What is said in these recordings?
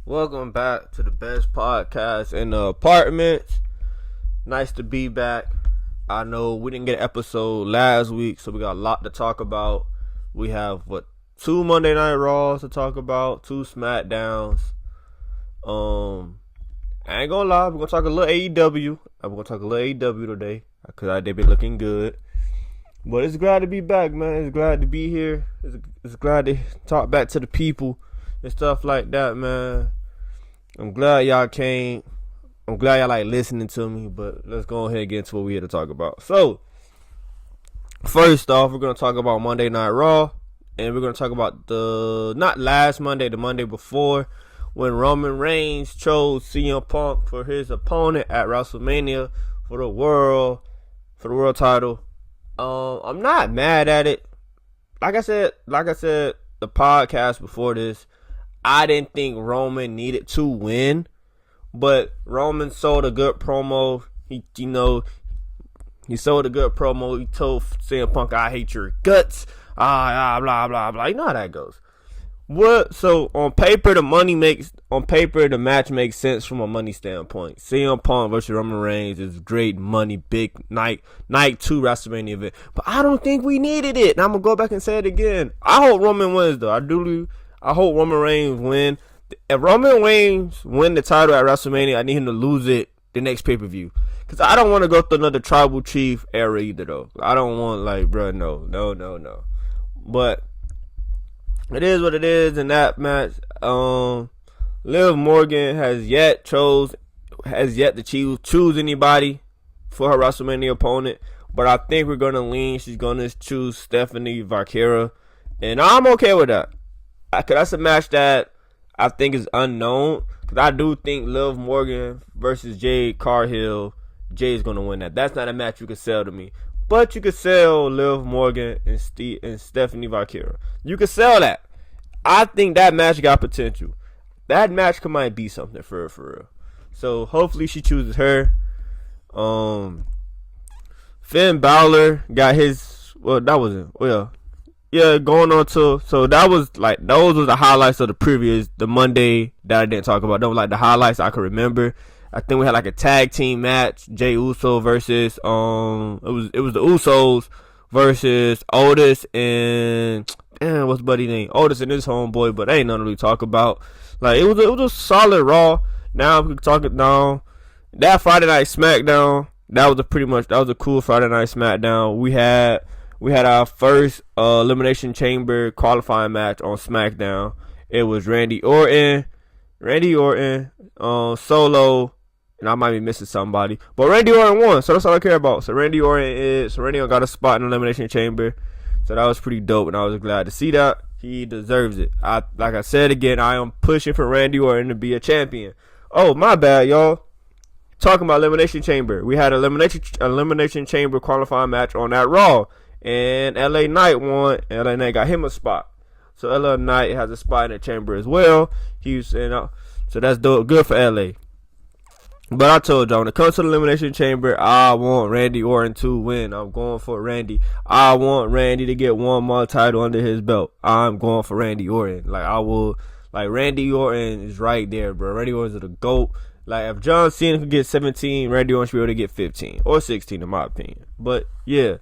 Welcome back to the best podcast in the apartments. Nice to be back. I know we didn't get an episode last week, so we got a lot to talk about. We have, 2 Monday Night Raws to talk about, 2 SmackDowns. I ain't gonna lie, we're gonna talk a little AEW. I'm gonna talk a little AEW today, because they been looking good. But it's glad to be back, man. It's glad to be here. It's glad to talk back to the people and stuff like that, man. I'm glad y'all came. I'm glad y'all like listening to me, but let's go ahead and get into what we're here to talk about. So, first off, we're going to talk about Monday Night Raw, and we're going to talk about not last Monday, the Monday before, when Roman Reigns chose CM Punk for his opponent at WrestleMania for the world title. I'm not mad at it. Like I said, the podcast before this, I didn't think Roman needed to win, but Roman sold a good promo. He sold a good promo. He told CM Punk, "I hate your guts." Blah blah blah. You know how that goes. So on paper, the match makes sense from a money standpoint. CM Punk versus Roman Reigns is great money, big night 2 WrestleMania event. But I don't think we needed it. And I'm gonna go back and say it again. I hope Roman wins though. I hope Roman Reigns win. If Roman Reigns win the title at WrestleMania, I need him to lose it the next pay-per-view. Because I don't want to go through another tribal chief era either, though. I don't want, no. But it is what it is in that match. Liv Morgan has yet to choose anybody for her WrestleMania opponent. But I think we're going to lean. She's going to choose Stephanie Vaquera. And I'm okay with that. Because that's a match that I think is unknown. Because I do think Liv Morgan versus Jade Cargill, Jade's going to win that. That's not a match you can sell to me. But you could sell Liv Morgan and Stephanie Vaquera. You could sell that. I think that match got potential. That match might be something for real. So hopefully she chooses her. Finn Balor got his... going on to, so that was like, those were the highlights of the Monday that I didn't talk about. Those were like the highlights I could remember. I think we had like a tag team match, Jey Uso versus, it was the Usos versus Otis and, what's buddy name? Otis and his homeboy, but ain't nothing to really talk about. Like, it was a solid Raw. Now we can talk it down. That Friday Night SmackDown, that was a cool Friday Night SmackDown. We had our first Elimination Chamber qualifying match on SmackDown. It was Randy Orton, Solo, and I might be missing somebody. But Randy Orton won, so that's all I care about. So Randy Orton got a spot in the Elimination Chamber. So that was pretty dope, and I was glad to see that. He deserves it. Like I said again, I am pushing for Randy Orton to be a champion. Oh, my bad, y'all. Talking about Elimination Chamber. We had an Elimination Chamber qualifying match on that Raw. And LA Knight won. And LA Knight got him a spot. So LA Knight has a spot in the chamber as well. So that's dope. Good for LA. But I told y'all, when it comes to the Elimination Chamber, I want Randy Orton to win. I'm going for Randy. I want Randy to get one more title under his belt. I'm going for Randy Orton. Randy Orton is right there, bro. Randy Orton is the GOAT. Like, if John Cena could get 17, Randy Orton should be able to get 15. Or 16, in my opinion. But, yeah.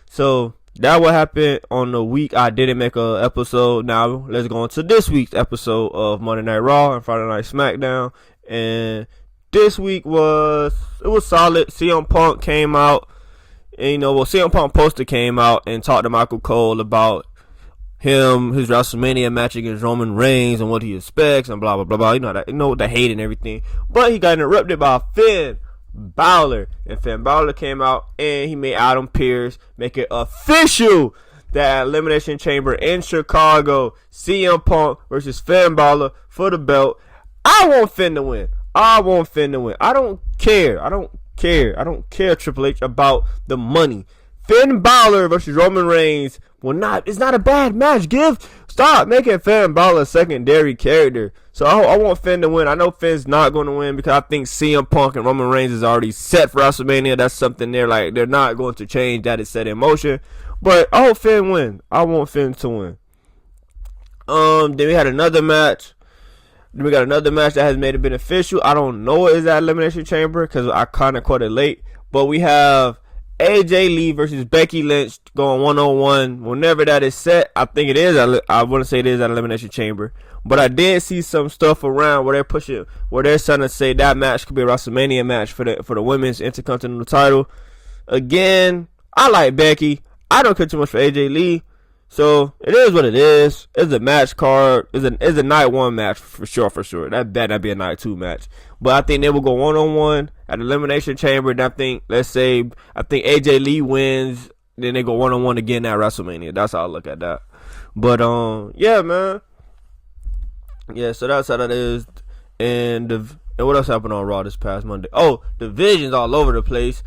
So that what happened on the week I didn't make a episode. Now let's go into this week's episode of Monday Night Raw and Friday Night SmackDown. And this week was solid. CM Punk came out, and CM Punk poster came out and talked to Michael Cole about his WrestleMania match against Roman Reigns and what he expects and blah blah blah blah. The hate and everything. But he got interrupted by Finn Balor, and Finn Balor came out and he made Adam Pearce make it official that Elimination Chamber in Chicago, CM Punk versus Finn Balor for the belt. I want Finn to win. I don't care, Triple H, about the money. Finn Balor versus Roman Reigns it's not a bad match. Stop making Finn Balor a secondary character. So I want Finn to win. I know Finn's not going to win because I think CM Punk and Roman Reigns is already set for WrestleMania. That's something they're not going to change. That is set in motion. But I hope Finn win. I want Finn to win. Then we had another match. Then we got another match that has made it beneficial. I don't know what is that Elimination Chamber because I kind of caught it late. But we have AJ Lee versus Becky Lynch going 1-on-1. Whenever that is set, I think it is. I want to say it is at Elimination Chamber. But I did see some stuff around where they're trying to say that match could be a WrestleMania match for the women's Intercontinental title. Again, I like Becky. I don't care too much for AJ Lee. So it is what it is. It's a match card. It's a night one match for sure. That better not be a night two match. But I think they will go 1-on-1 at Elimination Chamber. And I think AJ Lee wins. Then they go 1-on-1 again at WrestleMania. That's how I look at that. But yeah, man. Yeah, so that's how that is. And what else happened on Raw this past Monday? Oh, divisions all over the place.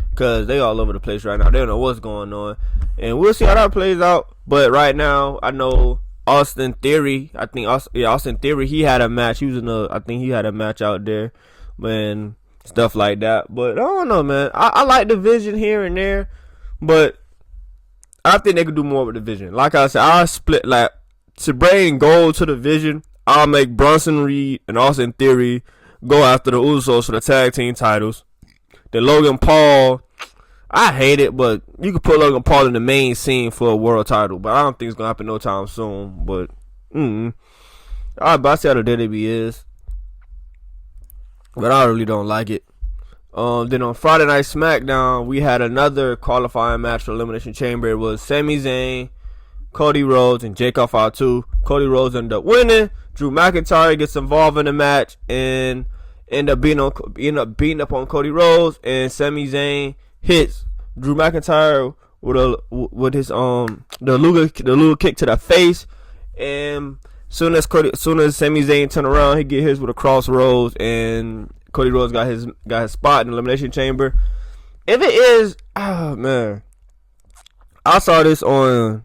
Because they all over the place right now. They don't know what's going on. And we'll see how that plays out. But right now, I know Austin Theory. Austin Theory, he had a match. I think he had a match out there. And stuff like that. But I don't know, man. I like division here and there. But I think they could do more with division. Like I said, I'll split, like, to bring gold to the division, I'll make Bronson Reed and Austin Theory go after the Usos for the tag team titles. Then Logan Paul, I hate it, but you can put Logan Paul in the main scene for a world title. But I don't think it's going to happen no time soon. But, I see how the WWE is. But I really don't like it. Then on Friday Night SmackDown, we had another qualifying match for Elimination Chamber. It was Sami Zayn, Cody Rhodes, and Jake Fatu. Cody Rhodes ended up winning. Drew McIntyre gets involved in the match and end up beating up on Cody Rhodes, and Sami Zayn hits Drew McIntyre with his the Luger kick to the face, and soon as Sami Zayn turn around, he get his with a crossroads, and Cody Rhodes got his spot in the Elimination Chamber. If it is, oh man, I saw this on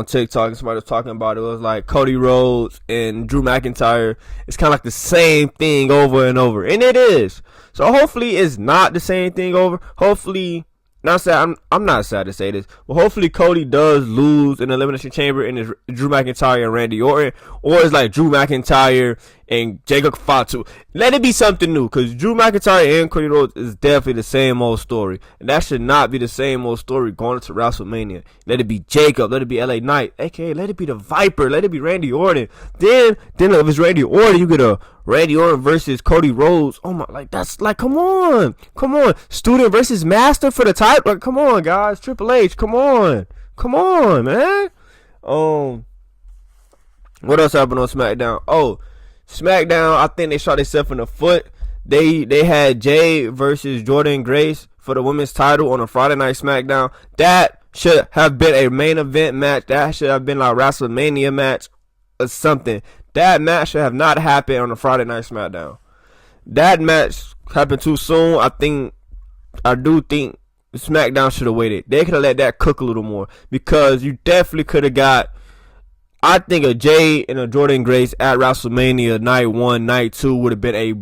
TikTok, and somebody was talking about it. It was like Cody Rhodes and Drew McIntyre. It's kind of like the same thing over and over. And it is. So hopefully it's not the same thing over. Hopefully, I'm not sad to say this, but hopefully Cody does lose in the Elimination Chamber and it's Drew McIntyre and Randy Orton. Or it's like Drew McIntyre and Jacob Fatu. Let it be something new, because Drew McIntyre and Cody Rhodes is definitely the same old story. And that should not be the same old story going into WrestleMania. Let it be Jacob. Let it be LA Knight. AKA, let it be the Viper. Let it be Randy Orton. Then if it's Randy Orton, you get a Randy Orton versus Cody Rhodes. Oh my, like, that's like, come on. Student versus master for the title. Like, come on, guys. Triple H, come on, man. What else happened on SmackDown? Oh, SmackDown, I think they shot themselves in the foot. They had Jade versus Jordynne Grace for the women's title on a Friday Night SmackDown. That should have been a main event match. That should have been like a WrestleMania match or something. That match should have not happened on a Friday Night SmackDown. That match happened too soon. I do think SmackDown should have waited. They could have let that cook a little more, because you definitely could have got, I think, a Jade and a Jordynne Grace at WrestleMania night 1, night 2 would have been a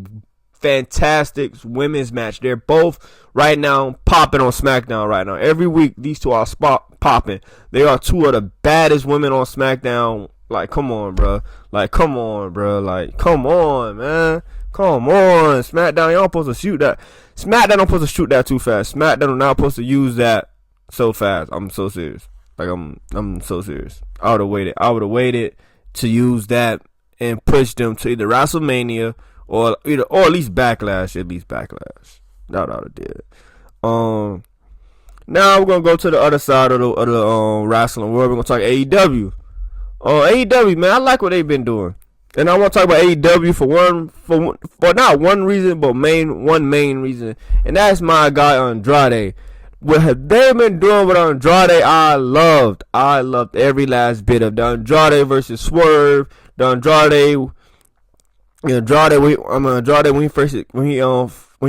fantastic women's match. They're both right now popping on SmackDown right now. Every week these two are popping. They are two of the baddest women on SmackDown. Like, come on, bro. Like, come on, man. Come on, SmackDown. Y'all supposed to shoot that. SmackDown don't supposed to shoot that too fast. SmackDown are not supposed to use that so fast. I'm so serious. Like, I'm so serious. I would have waited to use that and push them to either WrestleMania or at least Backlash. That I would have did. Now we're gonna go to the other side of the wrestling world. We're gonna talk AEW. AEW, man, I like what they've been doing, and I want to talk about AEW for not one reason, but one main reason, and that's my guy Andrade. What have they been doing with Andrade? I loved every last bit of the Andrade versus Swerve. The Andrade when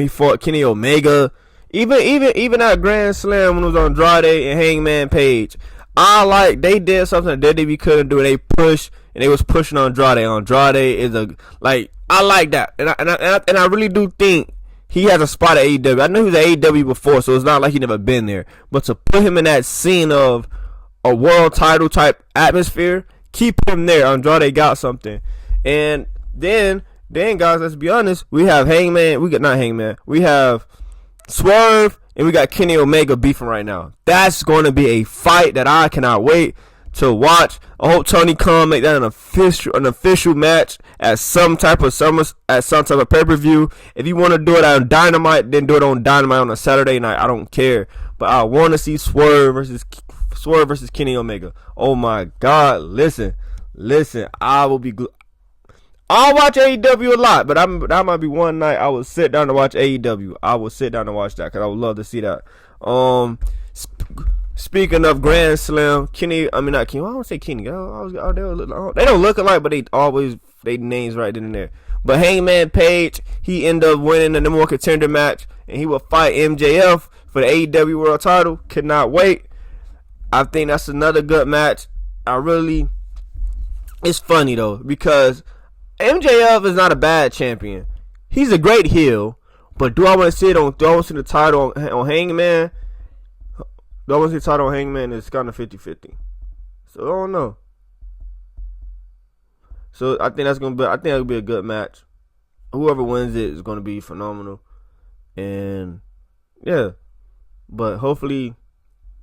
he fought Kenny Omega, even at Grand Slam when it was Andrade and Hangman Page. They did something that WWE couldn't do. They pushed, and they was pushing Andrade. Andrade is I like that, and I really do think he has a spot at AEW. I know he was at AEW before, so it's not like he never been there. But to put him in that scene of a world title type atmosphere, keep him there. Andrade got something, and Then guys, let's be honest. We have Hangman. We have Swerve, and we got Kenny Omega beefing right now. That's going to be a fight that I cannot wait to watch. I hope Tony Khan make that an official match at some type of pay-per-view. If you want to do it on Dynamite, then do it on Dynamite on a Saturday night. I don't care, but I want to see Swerve versus Kenny Omega. Oh my God! Listen. I'll watch AEW a lot, but that might be one night I will sit down to watch AEW. I will sit down and watch that because I would love to see that. Speaking of Grand Slam, Kenny, I mean not Kenny. I don't say Kenny. They don't look alike, but they names right in there. But Hangman Page, he ended up winning the number one contender match, and he will fight MJF for the AEW World Title. Could not wait. I think that's another good match. It's funny though because MJF is not a bad champion. He's a great heel, but do I want to see the title on Hangman? Do I want to see the title on Hangman? It's kind of 50-50. So I don't know. So I think that'll be a good match. Whoever wins it is going to be phenomenal. And yeah, but hopefully,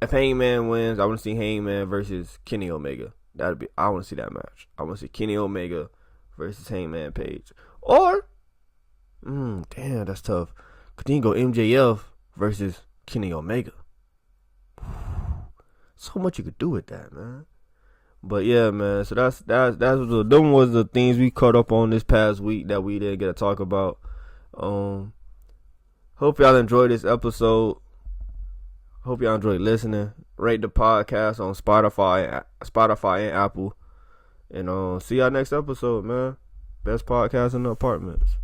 if Hangman wins, I want to see Hangman versus Kenny Omega. I want to see that match. I want to see Kenny Omega versus Hangman Page. Or, damn, that's tough. Cause then you go MJF versus Kenny Omega. So much you could do with that, man. But yeah, man. So them was the things we caught up on this past week that we didn't get to talk about. Hope y'all enjoyed this episode. Hope y'all enjoyed listening. Rate the podcast on Spotify and Apple. And see y'all next episode, man. Best podcast in the apartments.